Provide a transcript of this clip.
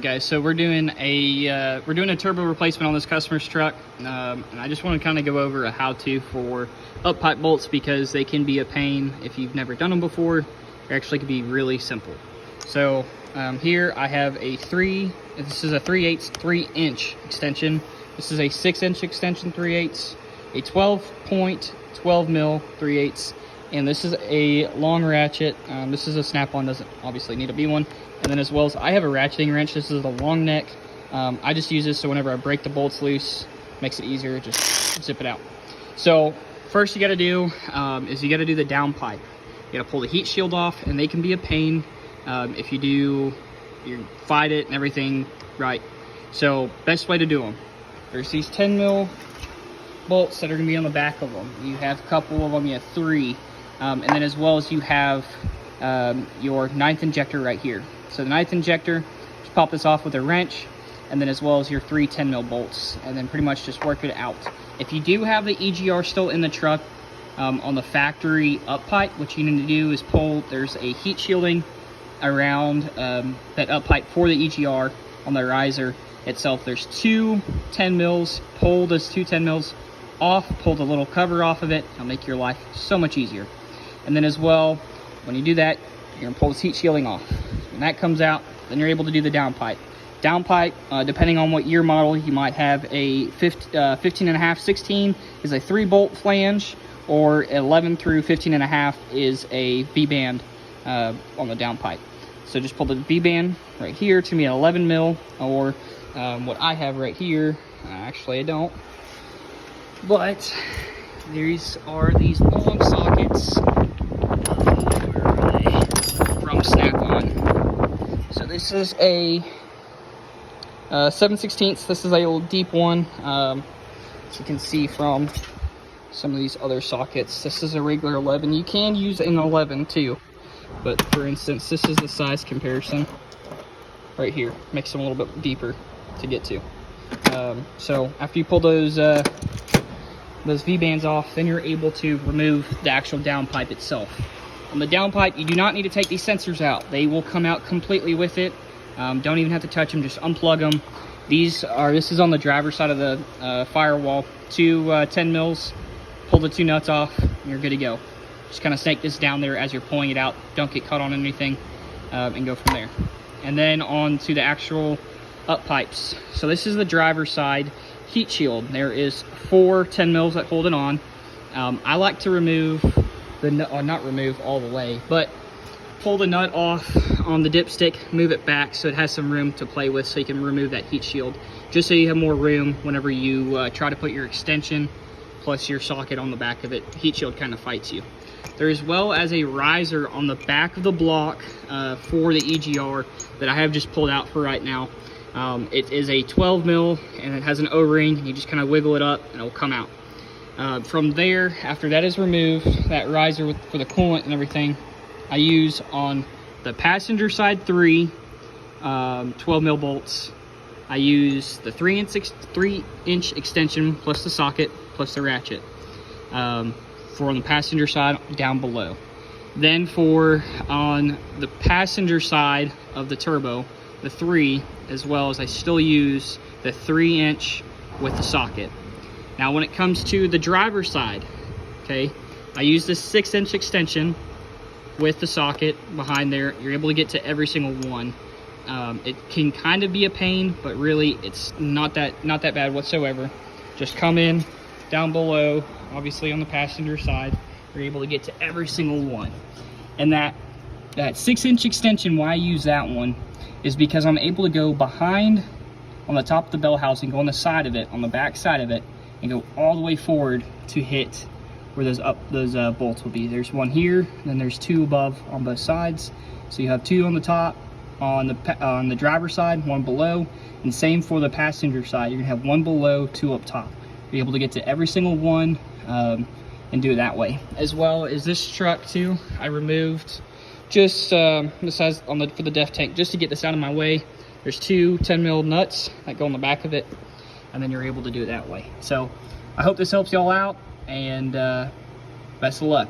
Guys, so we're doing a turbo replacement on this customer's truck, and I just want to kind of go over a how-to for up pipe bolts, because they can be a pain if you've never done them before. They actually can be really simple. So here I have this is a 3/8 extension. This is a 6-inch extension 3/8, a 12.12 mil 3/8, and this is a long ratchet. This is a snap-on, doesn't obviously need to be one. And then as well as I have a ratcheting wrench. This is a long neck. I just use this so whenever I break the bolts loose, makes it easier, just zip it out. So first you gotta do is you gotta do the down pipe. You gotta pull the heat shield off, and they can be a pain if you fight it and everything right. So best way to do them, there's these 10 mil bolts that are gonna be on the back of them. You have a couple of them, you have 3. And then as well as you have your 9th injector right here. So the 9th injector, just pop this off with a wrench, and then as well as your 3 10 mil bolts, and then pretty much just work it out. If you do have the EGR still in the truck, on the factory up pipe, what you need to do is pull, there's a heat shielding around that up pipe for the EGR on the riser itself. There's 2 10 mils, pull those 2 10 mils off, pull the little cover off of it. It'll make your life so much easier. And then as well, when you do that, you're gonna pull this heat shielding off. When that comes out, then you're able to do the down pipe. Down pipe, depending on what year model, you might have a 15.5, 16 is a 3-bolt flange, or 11 through 15.5 is a V-band on the down pipe. So just pull the V-band right here to me at 11 mil, or what I have right here, actually I don't, but these are these long sockets. Snap-on. So this is a 7/16. This is a little deep one. As you can see from some of these other sockets, this is a regular 11. You can use an 11 too, but for instance, this is the size comparison right here. Makes them a little bit deeper to get to. So after you pull those V-bands off, then you're able to remove the actual down pipe itself. On the down pipe, you do not need to take these sensors out. They will come out completely with it. Don't even have to touch them, just unplug them. This is on the driver's side of the firewall. 2 10 mils, pull the 2 nuts off, and you're good to go. Just kind of snake this down there as you're pulling it out. Don't get caught on anything, and go from there. And then on to the actual up pipes. So this is the driver's side heat shield. There is 4 10 mils that hold it on. I like to remove not remove all the way, but pull the nut off on the dipstick, move it back so it has some room to play with, so you can remove that heat shield, just so you have more room whenever you try to put your extension plus your socket on the back of it. Heat shield kind of fights you. There as well as a riser on the back of the block for the EGR that I have just pulled out for right now. It is a 12 mil and it has an O-ring. You just kind of wiggle it up and it'll come out. From there, after that is removed, that riser for the coolant and everything, I use on the passenger side 3 12 mil bolts. I use the 3-inch extension plus the socket plus the ratchet for on the passenger side down below. Then on the passenger side of the turbo, the 3, as well as I still use the 3-inch with the socket. Now when it comes to the driver's side, okay, I use this 6-inch extension with the socket behind there. You're able to get to every single one. It can kind of be a pain, but really it's not that bad whatsoever. Just come in down below, obviously on the passenger side, you're able to get to every single one. And that 6-inch extension, why I use that one, is because I'm able to go behind on the top of the bell housing, go on the side of it, on the back side of it, and go all the way forward to hit where those bolts will be. There's one here, and then there's 2 above on both sides. So you have 2 on the top on the driver's side, 1 below, and same for the passenger side. You're gonna have 1 below, 2 up top. You're able to get to every single one and do it that way. As well as this truck too, I removed just besides for the def tank, just to get this out of my way. There's 2 10 mil nuts that go on the back of it, and then you're able to do it that way. So I hope this helps y'all out, and best of luck.